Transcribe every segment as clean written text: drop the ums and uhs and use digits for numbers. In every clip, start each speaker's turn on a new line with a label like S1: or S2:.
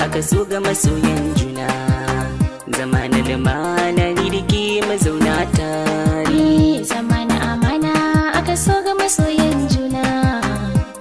S1: Aka so ga masoyan juna, zama na lumana ni da ke mazauna tare.
S2: Zama na amana aka so ga masoyan juna,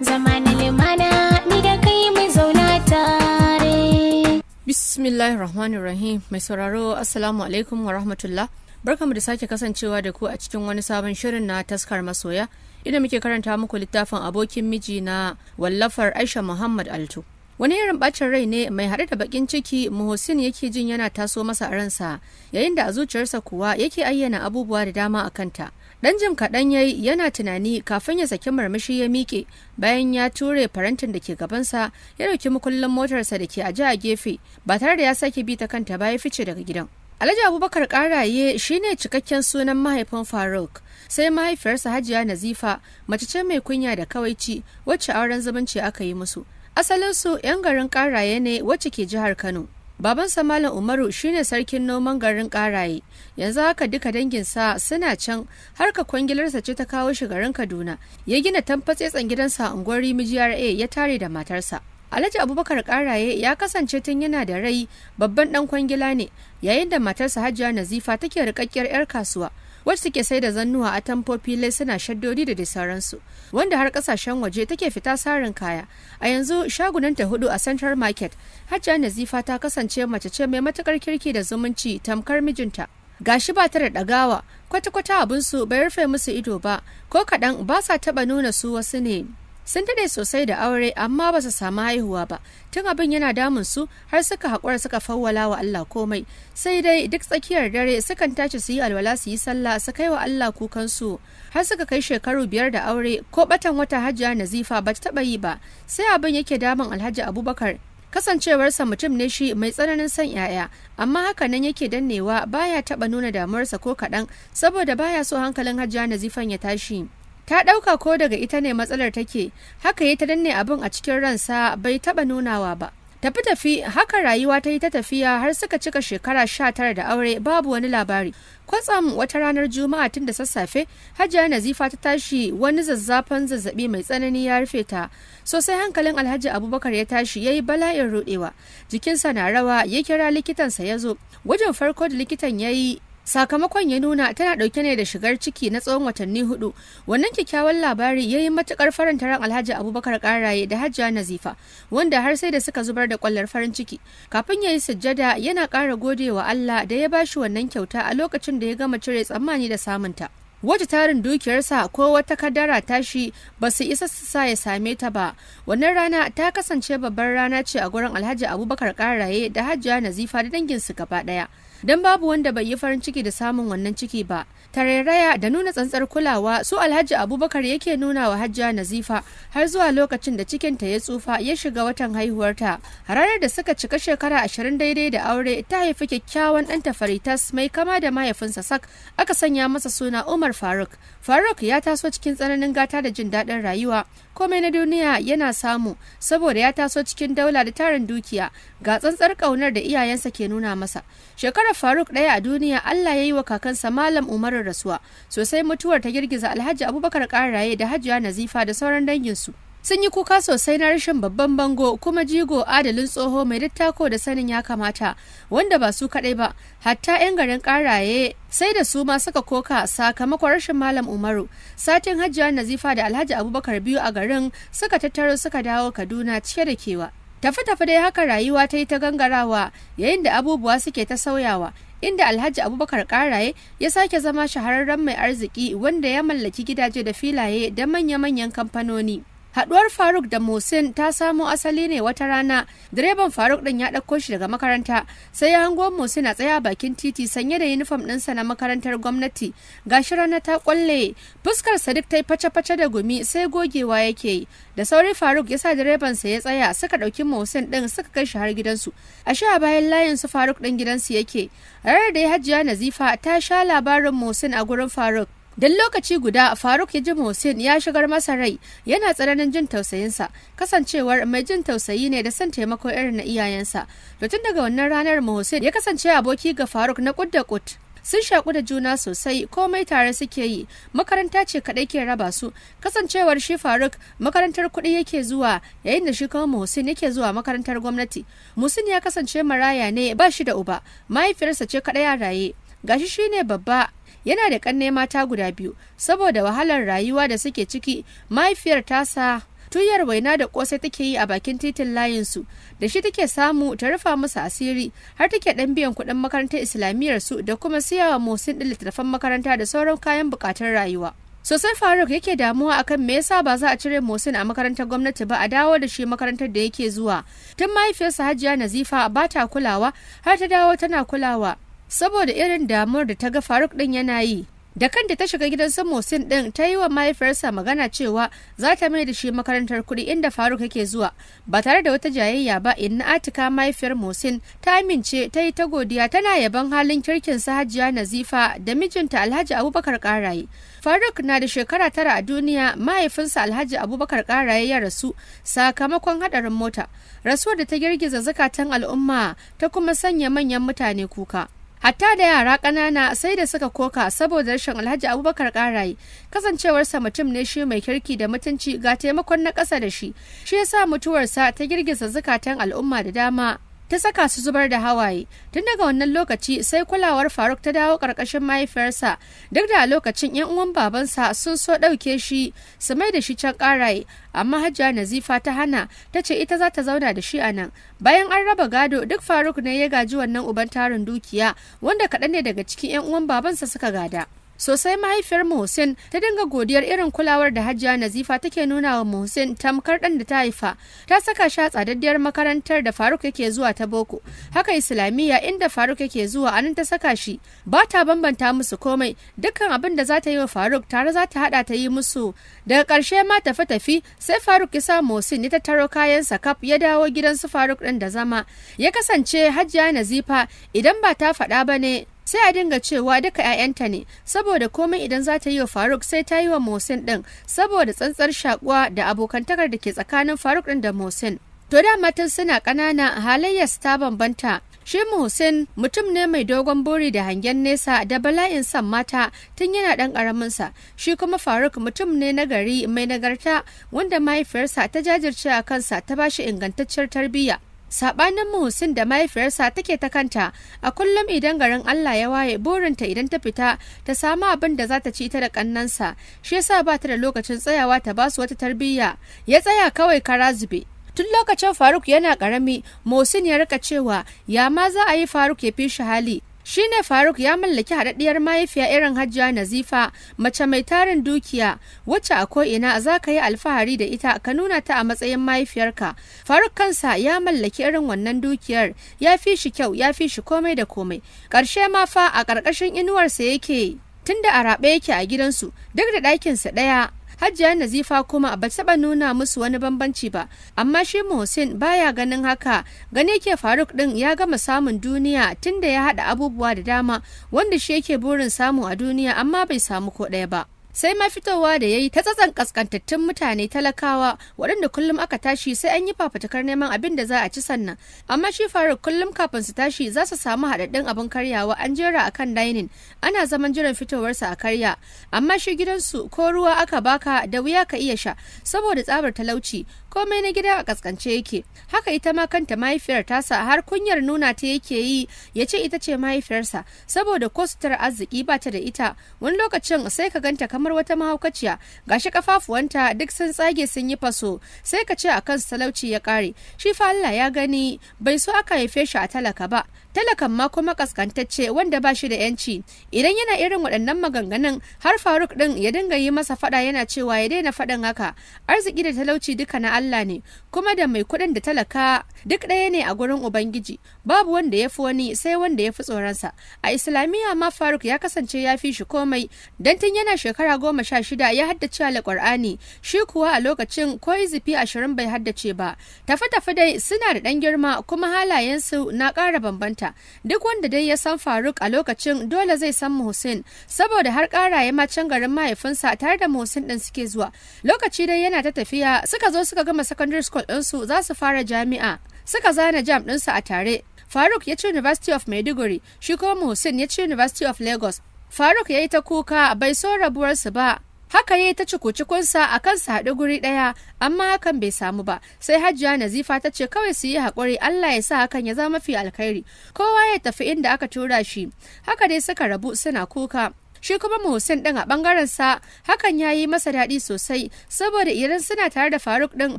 S2: zama na lumana ni da kai mazauna tare.
S3: Bismillahirrahmanirrahim. Mai sauraro assalamu alaikum wa rahmatullah. Barkamu da sake kasancewa da ku a cikin wani sabon shirin na taskar masoya, idan muke karanta muku littafin abokin miji na wallafar Aisha Muhammad Altu. Wani irin bacin rai ne mai haɗe da bakin ciki Muhsin yake jin yana taso masa a ransa, yayin da a zuciyarsa kuwa yake ayyana abubuwa da dama a kanta. Dan jim kaɗan yayi yana tunani kafin ya saki murmushi ya miƙe, bayan ya ture farantin da ke gabansa ya ɗauki mukullin motarsa da ke aje a gefe ba tare da ya sake bi ta kanta ba ya fice daga gidan. Alhaji Abubakar Karaye shine cikakken sunan mahaifin Faruk, sai mahaifiyarsa Hajiya Nazifa mace ce mai kunya da kawaici wacce auren zumunci aka yi musu. Asalinsu 'yan garin Karaye ne wacce ke jihar Kano. Babansa Malam Umaru shine sarkin noman garin Karaye. Yanzu haka duka danginsa suna can, harka kwangilarsa ce ta kawo shi garin Kaduna. Ya gina tamfatsetsen gidansa a unguwar Rimi GRA ya tare da matarsa. Alhaji Abubakar Karaye ya kasance tun yana da rai babban dan kwangila ne, yayin da matarsa Hajiya Nazifa take rikakkiyar 'yar kasuwa wacce take sai da zannuwa a tamfofi suna shaddodi da sauransu, wanda har kasashen waje take fita sarin kaya. A yanzu shagunanta 4 a Central Market. Hajiya Nazifa ta kasance mace ce mai matukar kirki da zumunci tamkar mijinta. Gashi ba ta da ɗagawa, kwata-kwata abinsu bai rufe musu ido ba, ko kaɗan ba sa taɓa nuna su wasu ne. Sun daɗe sosai da aure amma ba su samu haihuwa ba, tun abin yana damun su har suka haƙura suka fawwala wa Allah komai. Sai dai duk tsakiyar dare sukan tashi su yi alwala su yi sallah su kai wa Allah kukansu, har suka kai shekaru 5 da aure ko batan wata Hajiya Nazifa ba ta taɓa yi ba. Sai abin yake damun Alhaji Abubakar, kasancewarsa mutum ne shi mai tsananin son 'ya'ya, amma haka nan yake dannewa baya taɓa nuna damuwarsa ko kaɗan, saboda baya so hankalin Hajiya Nazifan ya tashi. Ta ɗauka ko daga ita ne matsalar take, haka yi ta danne abin a cikin ransa bai taɓa nunawa ba. Tafi haka rayuwa ta yi ta tafiya har suka cika shekara 19 da aure babu wani labari. Kwatsam wata ranar Juma'a tun da sassafe, Hajiya Nazifa ta tashi wani zazzafan zazzabi mai tsanani ya rufe ta. Sosai hankalin Alhaji Abubakar ya tashi yayi bala'in ruɗewa. Jikinsa na rawa, ya kira likitansa ya zo. Gwajin farko da likitan yayi sakamakon ya nuna tana dauke ne da shigar ciki na tsawon watanni 4. Wannan kyakkyawan labari ya yi matukar faranta ran Alhaji Abubakar Karaye da Hajiya Nazifa, wanda har sai da suka zubar da kwallar farin ciki. Kafin ya yi sujjada yana ƙara godewa Allah da ya bashi wannan kyauta a lokacin da ya gama cire tsammani da samunta. Wata tarin dukiyarsa ko wata kadara tashi ba su isa su sa ya same ta ba. Wannan rana ta kasance babbar rana ce a gurin Alhaji Abubakar Karaye da Hajiya Nazifa da danginsu gaba ɗaya. Don babu wanda bai yi farin ciki da samun wannan ciki ba. Tarairaya da nuna tsantsar kulawa su Alhaji Abubakar yake nuna wa Hajiya Nazifa har zuwa lokacin da cikinta ya tsufa ya shiga watan haihuwarta. A ranar da suka cika shekara 20 daidai da aure, ta haifi kyakkyawan ɗanta Faritas mai kama da mahaifinsa sak, aka sanya masa suna Umar Faruk. Faruk ya taso cikin tsananin gata da jin daɗin rayuwa, komai na duniya yana samu saboda ya taso cikin daula da tarin dukiya, ga tsantsar ƙaunar da iyayensa ke nuna masa. Shekarar Faruk ɗaya a duniya Allah ya yi wa kakansa Malam Umaru rasuwa, sosai mutuwar ta girgiza Alhaji Abubakar Karaye da Hajiya Nazifa da sauran danginsu. Sun yi kuka sosai na rashin babban bango kuma jigo adalin tsoho mai dattako da sanin ya kamata, wanda ba su kaɗai ba, hatta 'yan garin Karaye sai da su ma suka koka sakamakon rashin Malam Umaru. Satin Hajiya Nazifa da Alhaji Abubakar biyu a garin suka tattaro suka dawo Kaduna cike da kewa. Tafi dai haka rayuwa ta yi ta gangarawa, yayin da abubuwa suke ta sauyawa, inda Alhaji Abubakar Karaye ya sake zama shahararren mai arziki wanda ya mallaki gidaje da filaye da manya-manyan kamfanoni. Haduwar Faruk da Muhsin ta samo asali ne wata rana. Direban Faruk din ya ɗauko shi daga makaranta, sai ya hango Muhsin a tsaya bakin titi sanye da yunifom ɗinsa na makarantar gwamnati. Gashi rana ta kwalle, fuskar Sadiq ta yi face-face da gumi sai gogewa yake yi. Da sauri Faruk ya sa direbansa ya tsaya, suka ɗauki Muhsin ɗin suka kai shi har gidansu. Ashe a bayan layin su Faruk ɗin gidansu yake. Ranar da ya Hajiya Nazifa ta sha labarin Muhsin a gurin Faruk. Dan lokaci guda Faruk ya ji Muhsin ya shigar masa rai, yana tsananin jin tausayinsa, kasancewar mai jin tausayi ne da son taimako irin na iyayensa. To tun daga wannan ranar Muhsin ya kasance aboki ga Faruk na kud da kud. Sun shaku da juna sosai, komai tare suke yi, makaranta ce kaɗai ke raba su, kasancewar shi Faruk makarantar kuɗi yake zuwa, yayin da shi kuma Muhsin yake zuwa makarantar gwamnati. Muhsin ya kasance maraya ne, ba shi da uba, mahaifiyarsa ce kaɗai a raye, gashi shine babba, yana da ƙanne mata guda biyu. Saboda wahalar rayuwa da suke ciki, mahaifiyar tasa tuyar waina da kosai take yi a bakin titin layinsu, da shi take samu ta rufa musu asiri, har take dan biyan kuɗin makarantar islamiyyar su da kuma siyawa Muhsin din littattafan makaranta da sauran kayan bukatun rayuwa. Sosai Faruk yake damuwa akan me yasa ba za a cire Muhsin a makarantar gwamnati ba, a dawo da shi makarantar da yake zuwa. Tun mahaifiyarsa Hajiya Nazifa ba ta kulawa, har ta dawo tana kulawa, saboda irin damuwar da ta ga Faruk din yana yi. Da kanta ta shiga gidan su Muhsin din, ta yi wa mahaifiyarsa magana cewa za ta mai da shi makarantar kuɗi inda Faruk yake zuwa, ba tare da wata jayayya ba. Inna Atika mahaifiyar Muhsin ta amince, ta yi ta godiya, tana yaban halin kirkin sa Hajiya Nazifa da mijinta Alhaji Abubakar Karaye. Faruk na da shekara 9 a duniya, mahaifinsa Alhaji Abubakar Karaye ya rasu sakamakon hadarin mota, rasuwar da ta girgiza zakatan al'umma ta kuma sanya manyan mutane kuka. Hatta da yara ƙanana sai da suka koka saboda rashin Alhaji Abubakar Karaye, kasancewarsa mutum ne shi mai kirki da mutunci, ga taimakon na ƙasa da shi yasa mutuwarsa ta girgiza zakatan al'umma da dama, ta saka su zubar da hawaye. Tun daga wannan lokaci sai kulawar Faruk ta dawo ƙarƙashin mahaifiyarsa, duk da a lokacin 'yan uwan babansa sun so ɗauke shi su mai da shi can Karaye, amma Hajiya Nazifa ta hana, ta ce ita za ta zauna da shi a nan. Bayan an raba gado, duk Faruk ne ya gaji wannan uban tarin dukiya, wanda kaɗan ne daga cikin 'yan uwan babansa suka gada. Sosai mahaifiyar Muhsin ta dinga godiyar irin kulawar da Hajiya Nazifa take nuna wa Muhsin, tamkar ɗan da ta haifa. Ta saka shi a tsadaddiyar makarantar da Faruk yake zuwa ta boko, haka islamiyya inda Faruk yake zuwa anan ta saka shi. Ba ta bambanta musu komai, dukkan abin da za ta yi wa Faruk tare za ta haɗa ta yi musu. Daga ƙarshe ma tafi sai Faruk ya sa Muhsin ya tattaro kayansa kaf ya dawo gidan su Faruk ɗin da zama. Ya kasance Hajiya Nazifa idan ba ta faɗa ba ne sai a dinga cewa duka 'ya'yanta ne, saboda komai idan za ta yi wa Faruk sai ta yi wa Muhsin din, saboda tsantsar shakuwa da abokantakar da ke tsakanin Faruk din da Muhsin. To da matan suna ƙanana halayyarsu ta bambanta. Shi Muhsin mutum ne mai dogon buri da hangen nesa da bala'in son mata tun yana ɗan ƙaraminsa. Shi kuma Faruk mutum ne na gari mai nagarta, wanda mahaifiyarsa ta jajirce a kansa ta bashi ingantacciyar tarbiyya. Sabanin Muhsin da mahaifiyarsa take ta kanta, a kullum idan garin Allah ya waye burinta idan ta fita ta samu abin da za ta ci ta da kannansa, shi yasa ba ta da lokacin tsayawa ta basu wata tarbiyya, ya tsaya kawai kara zube. Tun lokacin Faruk yana karami, Muhsin ya rika cewa ya ma za a yi Faruk ya fi shi hali. Shi ne Faruk ya mallaki haɗaɗɗiyar mahaifiya irin Hajiya Nazifa, mace mai tarin dukiya, wacce a ko'ina za ka yi alfahari da ita ka nuna ta a matsayin mahaifiyarka. Faruk kansa ya mallaki irin wannan dukiyar, ya fi shi kyau, ya fi shi komai da komai. Ƙarshe ma fa a ƙarƙashin inuwarsa yake, tunda a raɓe yake a gidansu, duk da ɗakinsa ɗaya. Hajiya Nazifa kuma ba taɓa nuna musu wani bambanci ba, amma shi Muhsin baya ganin haka, gane ke Faruk ɗin ya gama samun duniya tunda ya haɗa abubuwa da dama wanda shi yake burin samu a duniya amma bai samu ko ɗaya ba. Sai ma fitowa da ya yi ta tsatsan kaskantattun mutane talakawa waɗanda kullum aka tashi sai an yi fafatakar neman abin da za a ci sannan. Amma shi Faruk kullum kafin su tashi za su samu haɗaɗɗun abin karyawa an jera a kan dining, ana zaman jiran fitowarsa a karya. Amma shi gidansu ko ruwa aka baka da wuya ka iya sha saboda tsabar talauci, komai na gida a kaskance yake. Haka ita ma kanta mahaifiyar tasa har kunyar nuna ta yake yi, ya ce ita ce mahaifiyarsa saboda ko sutura arziki ba ta da ita. Wani lokacin sai ka ganta kamar wata mahaukaciya, gashi kafafuwanta duk sun tsage sun yi faso, sai ka ce akan talauci ya kare. Shi fa Allah ya gani bai so aka haife shi a talaka ba, talakan ma kuma kaskantacce wanda ba shi da yanci. Idan yana irin waɗannan maganganun har Faruk ɗin ya dinga yi masa faɗa yana cewa ya daina faɗin haka. Arziki da talauci duka na Allah ne, kuma da mai kuɗin da talaka duk ɗaya ne a gurin Ubangiji, babu wanda ya fi wani sai wanda ya fi tsoronsa. A Islamiyya ma Faruk ya kasance ya fi shi komai, dan tun yana shekara 16 ya haddace Alƙur'ani, shi kuwa a lokacin ko izifi 20 bai haddace ba. Tafi dai suna da ɗan girma kuma halayensu na ƙara bambanta. mata. Duk wanda dai ya san Faruk a lokacin dole zai san Muhsin, saboda har ƙaraye ma can garin mahaifinsa tare da Muhsin ɗin suke zuwa. Lokaci dai yana ta tafiya, suka zo suka gama secondary school ɗinsu za su fara jami'a, suka zana jam ɗinsu a tare. Faruk ya ci University of Maiduguri, shi kuma Muhsin ya ci University of Lagos. Faruk ya yi ta kuka, bai so rabuwarsu ba. Haka ya yi ta cikunsa a kan su haɗu guri ɗaya, amma hakan bai samu ba. Sai Hajiya Nazifa ta ce kawai su yi haƙuri, Allah ya sa hakan ya zama mafi alkhairi. Kowa ya tafi inda aka tura shi. Haka dai suka rabu suna kuka. Shi kuma Muhsin ɗin a ɓangaren sa hakan ya yi masa daɗi sosai, saboda idan suna tare da Faruk ɗin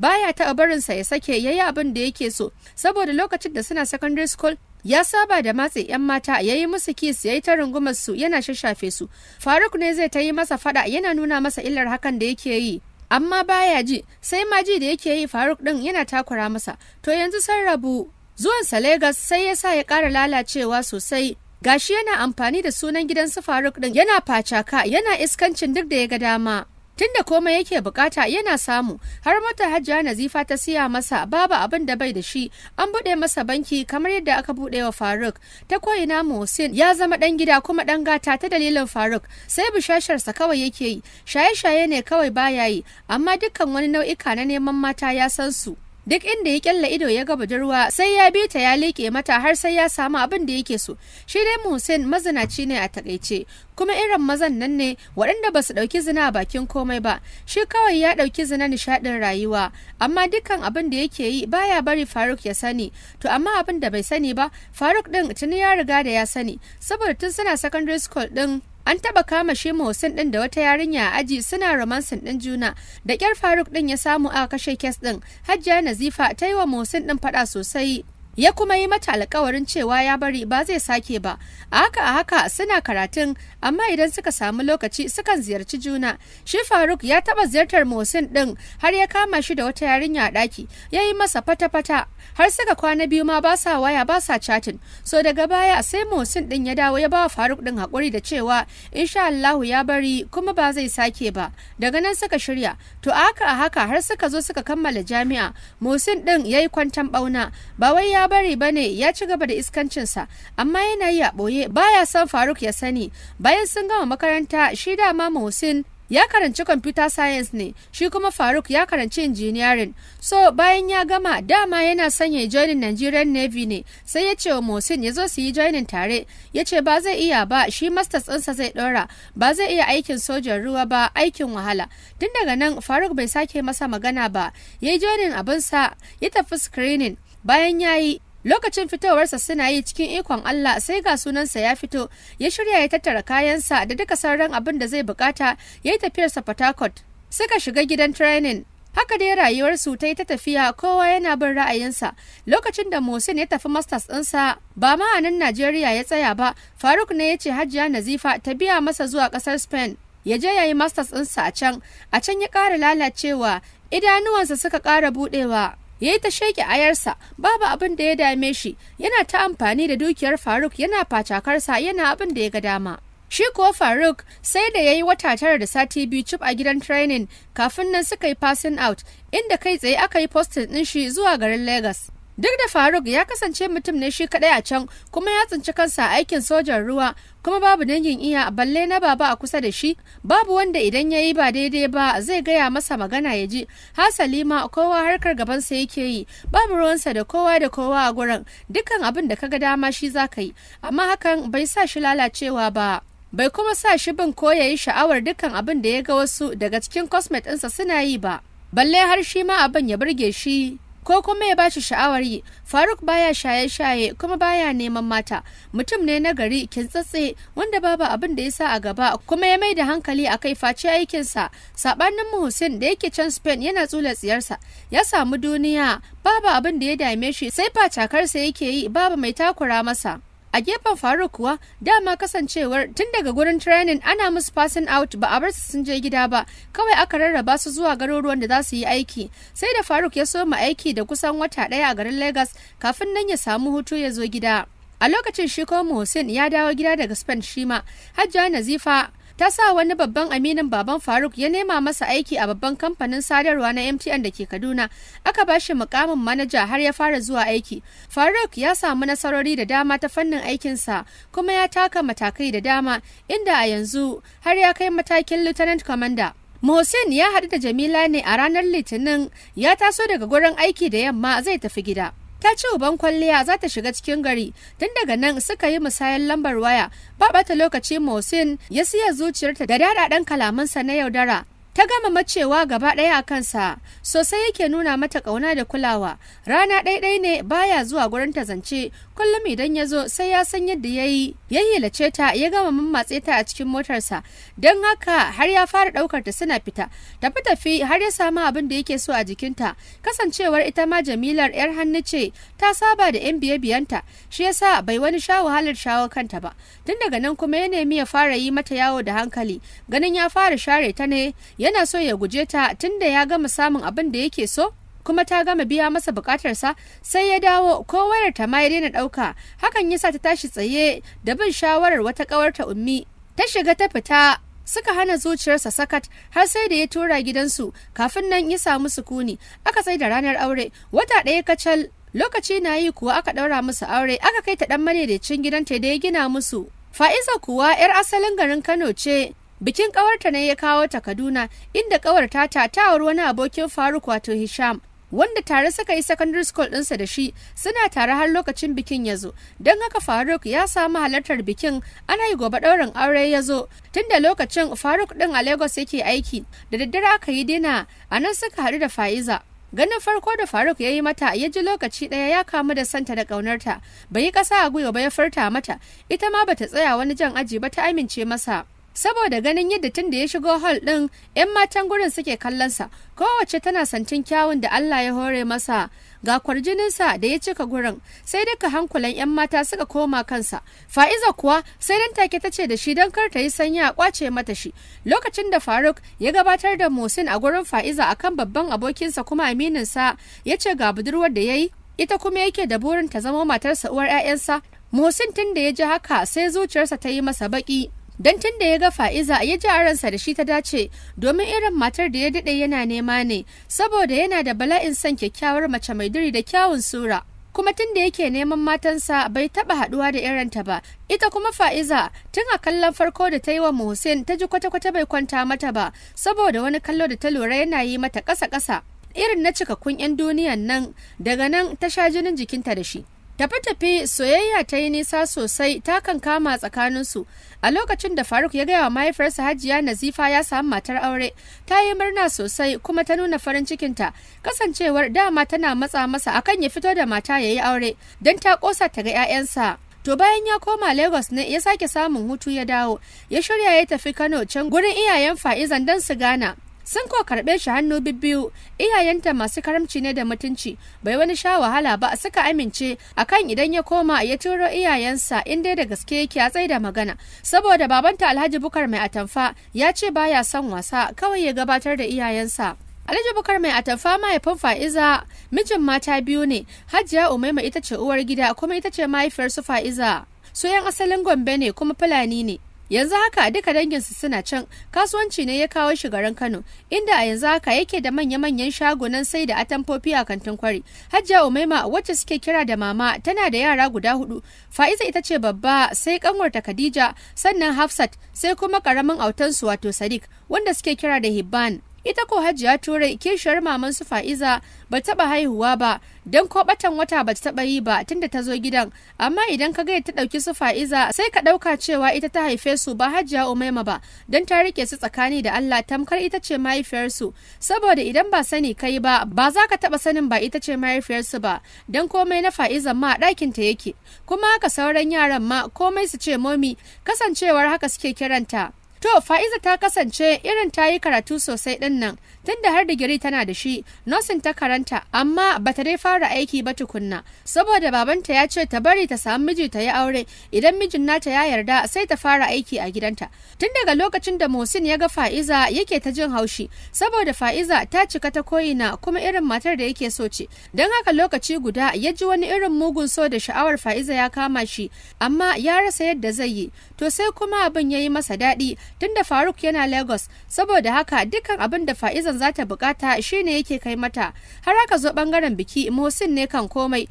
S3: baya taɓa barinsa ya sake yayi abin da yake so, saboda lokacin da suna secondary school ya saba da matse 'yan mata, ya yi musu kis, ya yi ta rungumar su, yana shashafe su. Faruk ne zai ta yi masa fada, yana nuna masa illar hakan da yake yi, amma baya ji, sai ma ji da yake yi Faruk ɗin yana takura masa. To yanzu sun rabu. Zuwansa Legas sai ya sa ya ƙara lalacewa sosai. Gashi yana amfani da sunan gidan su Faruk ɗin, yana facaka, yana iskancin duk da ya ga dama. Tunda komai yake bukata yana samu, har mota Hajiya Nazifa ta siya masa, babu abin da bai da shi. An buɗe masa banki kamar yadda aka buɗe wa Faruk. Ta ko'ina Muhsin ya zama ɗan gida kuma ɗan gata ta dalilin Faruk. Sai bishasharsa kawai yake yi, shaye-shaye ne kawai baya yi, amma dukkan wani nau'ika na neman mata ya san su. Duk inda ya kyalla ido ya ga budurwa sai ya bi ta ya leƙe mata har sai ya samu abin da yake so. Shi dai Muhsin mazinaci ne a takaice, kuma irin mazan nan ne waɗanda ba su ɗauki zina a bakin komai ba. Shi kawai ya ɗauki zina nishaɗin rayuwa, amma dukkan abin da yake yi baya bari Faruk ya sani. To amma abin da bai sani ba, Faruk ɗin tuni ya riga da ya sani, saboda tun suna secondary school ɗin an taba kama shi Muhsin din da wata yarinya a aji suna romansin din juna. Da kyar Faruk din ya samu a kashe kes din. Hajiya Nazifa ta yi wa Muhsin din fada sosai, ya kuma yi mata alkawarin cewa ya bari ba zai sake ba. A haka suna karatun, amma idan suka samu lokaci sukan ziyarci juna. Shi Faruk ya taba ziyartar Muhsin din har ya kama shi da wata yarinya a daki, ya yi masa fata-fata, har suka kwana biyu ma ba sa waya ba sa chatting. So daga baya sai Muhsin din ya dawo ya ba Faruk din hakuri da cewa insha Allah ya bari kuma ba zai sake ba. Daga nan suka shirya. To a haka har suka zo suka kammala jami'a. Muhsin din yayi kwantan bauna, ba wai ya bari bane, ya ci gaba da iskancinsa, amma yana yi a ɓoye, baya son Faruk ya sani. Bayan sun gama makaranta, shi dama Muhsin ya karanci computer science ne, shi kuma Faruk ya karanci engineering. So bayan ya gama, dama yana son ya joinin Nigerian Navy ne, sai ya ce wa Muhsin ya zo su yi joinin tare. Ya ce ba zai iya ba, shi masters ɗinsa zai ɗora, ba zai iya aikin sojan ruwa ba, aikin wahala. Tun daga nan Faruk bai sake masa magana ba, ya yi joinin abinsa, ya tafi screening. Bayan ya yi, lokacin fitowarsa suna yi cikin ikon Allah sai ga sunansa ya fito. Ya shirya ya tattara kayansa da duka sauran abin da zai bukata, ya yi tafiyarsa Port Harcourt. Suka shiga gidan training. Haka dai rayuwarsu ta yi ta tafiya, kowa yana bin ra'ayinsa. Lokacin da Muhsin ya tafi masters ɗinsa, ba ma a nan Najeriya ya tsaya ba. Faruk ne ya ce Hajiya Nazifa ta biya masa zuwa ƙasar Spain, ya je ya yi masters ɗinsa a can. A can ya ƙara lalacewa, idanuwansa suka ƙara buɗewa. Ya yi ta sheke ayarsa, babu abin da ya dame shi, yana ta amfani da dukiyar Faruk, yana facakarsa, yana abin da ya ga dama. Shi kuwa Faruk sai da ya yi wata 9 da sati 2 cif a gidan training, kafin nan suka yi passing out, inda kai tsaye aka yi posting ɗin shi zuwa garin Lagos. Duk da Faruk ya kasance mutum ne shi kadai a can, kuma ya tsinci kansa a aikin sojan ruwa, kuma babu dangin iya balle na baba a kusa da shi, babu wanda idan ya yi ba daidai ba zai gaya masa magana ya ji. Hasali ma kowa harkar gabansa yake yi, babu ruwansa da kowa a gurin, dukkan abin da kaga dama shi za ka yi, amma hakan bai sa shi lalacewa ba. Bai kuma sa shi bin ko ya yi sha'awar dukkan abin da ya ga wasu daga cikin cosmet ɗinsa suna yi ba, balle har shi ma abin ya burge shi ko kuma ya bashi sha'awar yi. Faruk baya shaye-shaye kuma baya neman mata, mutum ne na gari kintsatse wanda babu abin da ya sa a gaba, kuma ya mai da hankali a kai face aikinsa. Sabanin Muhsin da yake can Spain yana tsula tsiyarsa, ya samu duniya, babu abin da ya dame shi sai facakarsa yake yi, babu mai takura masa. A gefen Faruk kuwa, dama kasancewar tun daga gurin training ana musu passing out, ba a bar su sun je gida ba, kawai aka rarraba su zuwa garuruwan da za su yi aiki. Sai da Faruk ya soma aiki da kusan wata 1 a garin Lagos, kafin nan ya samu hutu ya zo gida. A lokacin shi ko Muhsin ya dawo gida daga Spain shi ma. Hajiya Nazifa ta sa wani babban aminin baban Faruk ya nema masa aiki a babban kamfanin sadarwa na MTN da ke Kaduna. Aka ba shi mukamin manaja har ya fara zuwa aiki. Faruk ya samu nasarori da dama ta fannin aikinsa kuma ya taka matakai da dama inda a yanzu har ya kai matakin Lieutenant Commander. Mohsin ya haɗu da Jamila ne a ranar Litinin, ya taso daga gurin aiki da yamma zai tafi gida. Ta ci uban kwalliya za ta shiga cikin gari, tun daga nan suka yi musayan lambar waya. Ba ɓata lokaci Mohsin ya siya zuciyarta da daɗaɗɗen kalamansa na yaudara. Ta gama macewa gaba ɗaya a kansa, sosai yake nuna mata ƙauna da kulawa. Rana ɗaiɗai ne baya zuwa gurin ta zance, kullum idan ya zo sai ya san yadda ya yi. Ya hilace ta ya gama mammatse ta a cikin motarsa, don haka har ya fara ɗaukar ta suna fita. Tafi har ya samu abin da yake so a jikinta, kasancewar ita ma Jamilar 'yar hannu ce, ta saba da 'yan biye-biyenta, shi yasa bai wani sha wahalar shawo kanta ba. Tun daga nan kuma ya nemi ya fara yi mata yawo da hankali, ganin ya fara share ta ne, yana so ya guje ta tunda ya gama samun abin da yake so kuma ta gama biya masa bukatarsa, sai ya dawo ko wayar ta ma ya daina dauka. Hakan yasa ta tashi tsaye da bin shawarar wata kawarta Ummi, ta shiga ta fita. Suka hana zuciyarsa sakat har sai da ya tura gidansu, kafin nan ya samu sukuni. Aka sai da ranar aure, wata ɗaya kacal. Lokaci na yi kuwa aka ɗaura musu aure, aka kai ta ɗan madaidaicin gidanta da ya gina musu. Fa'iza kuwa 'yar asalin garin Kano ce. Bikin ƙawarta ne ya kawo ta Kaduna, inda ƙawarta ta auri wani abokin Faruk wato Hisham, wanda tare suka yi secondary school ɗinsa da shi, suna tare har lokacin bikin ya zo. Don haka Faruk ya samu halartar bikin, ana yi gobe ɗaurin aure ya zo. Tun da lokacin Faruk ɗin a Lagos yake aiki, da daddare aka yi dina, a nan suka haɗu da Fa'iza. Ganin farko da Faruk ya yi mata, ya ji lokaci ɗaya ya kamu da santa da ƙaunarta, bai yi ƙasa a gwiwa ba ya furta mata, ita ma bata tsaya wani jan aji ba ta amince masa. Saboda ganin yadda tun da ya shigo hall ɗin 'yan matan gurin suke kallonsa, kowace tana santin kyawun da Allah ya hore masa, ga kwarjininsa da ya cika gurin, sai duka hankulan 'yan mata suka koma kansa. Fa'iza kuwa sai dan take ta ce da shi don kar ta yi sanya a kwace mata shi. Lokacin da Faruk ya gabatar da Mohsin a gurin Fa'iza akan babban abokinsa kuma amininsa, ya ce ga budurwar da ya yi, ita kuma yake da burin ta zama matarsa uwar 'ya'yansa. Mohsin tun da ya ji haka sai zuciyarsa ta yi masa baki. Don tun da ya ga Fa'iza ya ji a ransa da shi ta dace, domin irin matar da ya daɗe yana nema ne, saboda yana da bala'in son kyakkyawar mace mai diri da kyawun sura. Kuma tun da yake neman matansa bai taɓa haɗuwa da irinta ba. Ita kuma Fa'iza tun a kallon farko da ta yi wa Mohsin ta ji kwata-kwata bai kwanta mata ba, saboda wani kallo da ta lura yana yi mata ƙasa-ƙasa. Irin na cikakkun 'yan duniyan nan, daga nan ta sha jinin jikinta da shi. Tafi soyayya ta yi nisa sosai, ta kan kama tsakaninsu. A lokacin da Faruk ya gaya wa mahaifiyarsa Hajiya Nazifa ya samu matar aure, ta yi murna sosai kuma ta nuna farin cikinta, kasancewar dama tana matsa masa akan ya fito da mata ya yi aure don ta kosa ta ga 'ya'yansa. To bayan ya koma Lagos ne ya sake samun hutu ya dawo, ya shirya ya tafi Kano can gurin iyayen Fa'izan don su gana. Sun ko karɓe shi hannu bibbiyu, iyayenta masu karamci ne da mutunci, bai wani sha wahala ba, suka amince akan idan ya koma ya turo iyayensa in dai da gaske yake a tsaye da magana, saboda babanta Alhaji Bukar mai atamfa ya ce baya son wasa, kawai ya gabatar da iyayensa. Alhaji Bukar mai atamfa mahaifin Fa'iza mijin mata biyu ne, Hajiya Umaima ita ce uwar gida kuma ita ce mahaifiyar su Fa'iza. Su 'yan asalin Gombe ne kuma Fulani ne. Yanzu haka duka danginsu suna can, kasuwanci ne ya kawo shi garin Kano, inda a yanzu haka yake da manya-manyan shagunan sai da atamfofi a kantin kwari. Hajiya Umaima wacce suke kira da mama tana da yara guda 4. Fa'iza ita ce babba, sai kanwarta Khadija, sannan Hafsat, sai kuma karamin autansu wato Sadiq wanda suke kira da Hibban. Ita ko Hajiya Turai kishiyar maman su Fa'iza ba taɓa haihuwa ba, don ko batan wata ba ta taɓa yi ba tunda ta zo gidan, amma idan ka ga ta ɗauki su Fa'iza sai ka ɗauka cewa ita ta haife su ba Hajiya Umaima ba, don ta rike su tsakani da Allah tamkar ita ce mahaifiyarsu, saboda idan ba sani kai ba za ka taɓa sanin ba ita ce mahaifiyarsu ba, don komai na Fa'iza ma a ɗakinta yake, kuma haka sauran yaran ma komai su ce momi, kasancewar haka suke kiranta. To Fa'iza ta kasance irin ta yi karatu sosai ɗin nan, tunda har digiri tana da shi, nursing ta karanta amma bata dai fara aiki ba tukunna, saboda babanta ya ce ta bari ta samu miji ta yi aure, idan mijin nata ya yarda sai ta fara aiki a gidanta. Tun daga lokacin da Muhsin ya ga Fa'iza yake ta jin haushi, saboda Fa'iza ta cika ta koyina kuma irin matar da yake so ce. Don haka lokaci guda ya ji wani irin mugun so da sha'awar Fa'iza ya kama shi, amma ya rasa yadda zai yi. To sai kuma abin ya yi masa daɗi tunda Faruk yana Lagos, saboda haka dukkan abin da Fa'izan za ta bukata shine yake kai mata. Har aka zo bangaren biki, Muhsin ne kan komai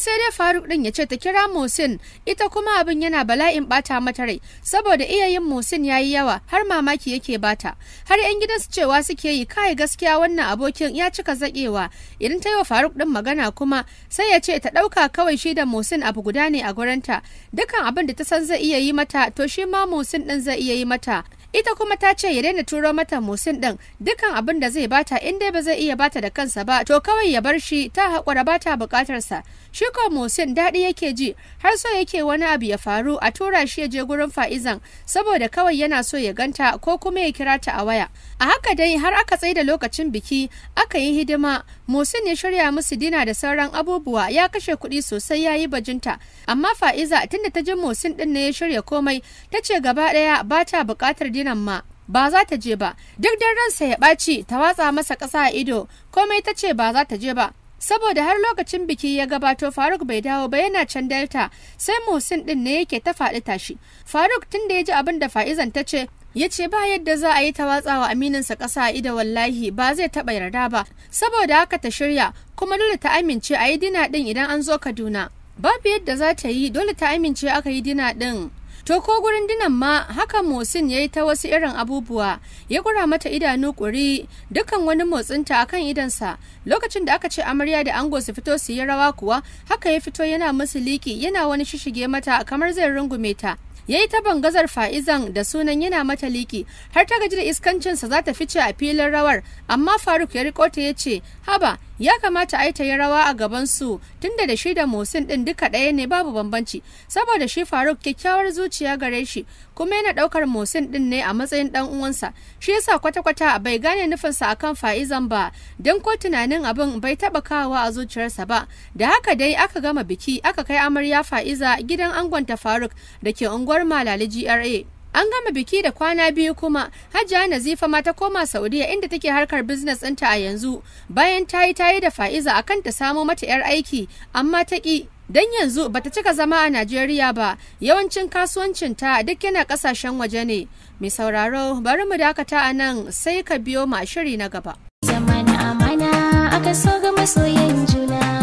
S3: sai dai Faruk din ya ce ta kira Muhsin, ita kuma abin yana bala'in bata mata rai, saboda iyayen Muhsin yayi yawa har mamaki yake bata. Har yan gidansu cewa suke yi kai gaskiya wannan abokin ya cika zakewa. Idan ta yi wa Faruk din magana kuma sai ya ce ta dauka kawai shi da Muhsin abu guda ne a gurinta, dukkan abin da ta san zai iya yi mata to shi ma Muhsin din zai iya yi mata. Ita kuma ta ce ya daina turo mata Muhsin din dukan abin da zai bata, in dai ba zai iya bata da kansa ba to kawai ya bar shi, ta haƙura bata buƙatar sa. Shi ko Muhsin daɗi yake ji, har so yake wani abu ya faru a tura shi ya je gurin Fa'izan, saboda kawai yana so ya ganta ko kuma ya kira ta a waya. A haka dai har aka tsaida lokacin biki, aka yi hidima, Muhsin ya shirya musu dina da sauran abubuwa, ya kashe kuɗi sosai ya yi bajinta. Amma Fa'iza tunda ta ji Muhsin din ne ya shirya komai, ta ce gaba ɗaya ba ta buƙatar dinan ma. Ba za ta je ba, duk da ransa ya ɓaci ta watsa masa ƙasa a ido, komai ta ce ba za ta je ba. Saboda har lokacin biki ya gabato Faruk bai dawo ba, yana can Delta, sai Muhsin din ne yake ta faɗi tashi. Faruk tun da ya ji abin da Fa'izan ta ce, ya ce ba yadda za a yi ta watsawa amininsa ƙasa a ido, wallahi ba zai taɓa yarda ba, saboda haka ta shirya kuma dole ta amince a yi dina ɗin idan an zo Kaduna. Babu yadda za ta yi, dole ta amince aka yi dina ɗin. To ko gurin dinan ma haka Muhsin ya yi ta wasu irin abubuwa, ya gura mata idanu ƙuri, dukkan wani motsinta akan idansa. Lokacin da aka ce amarya da ango su fito su yi rawa kuwa, haka ya fito yana musu liki, yana wani shishige mata kamar zai rungume ta. Ya yi ta bangazar Fa'izan da sunan yana mata liki, har ta gaji da iskancinsa za ta fice a filin rawar, amma Faruk ya riko ta ya ce, haba, ya kamata ai ta yi rawa a gabansu, tunda da shi da Muhsin din duka ɗaya ne, babu bambanci, saboda shi Faruk kyakkyawar zuciya gare shi, kuma yana ɗaukar Muhsin din ne a matsayin ɗan uwansa. Shi yasa kwata-kwata bai gane nufinsa akan Fa'izan ba, don ko tunanin abin bai taɓa kawowa a zuciyarsa ba. Da haka dai aka gama biki, aka kai amarya Fa'iza gidan angonta Faruk da ke unguwar Malali GRA. An gama biki da kwana biyu kuma Hajiya Nazifa ma ta koma Saudiya, inda take harkar business ɗinta a yanzu, bayan ta yi da Fa'iza akan ta samo mata 'yar aiki, amma ta ƙi. Dan yanzu bata cika zama a Najeriya ba, yawancin kasuwancinta duk yana ƙasashen waje ne. Mai sauraro bari mu dakata a nan, sai ka biyo mu a shiri na gaba.
S2: Zaman amana aka so ga masoyan juna.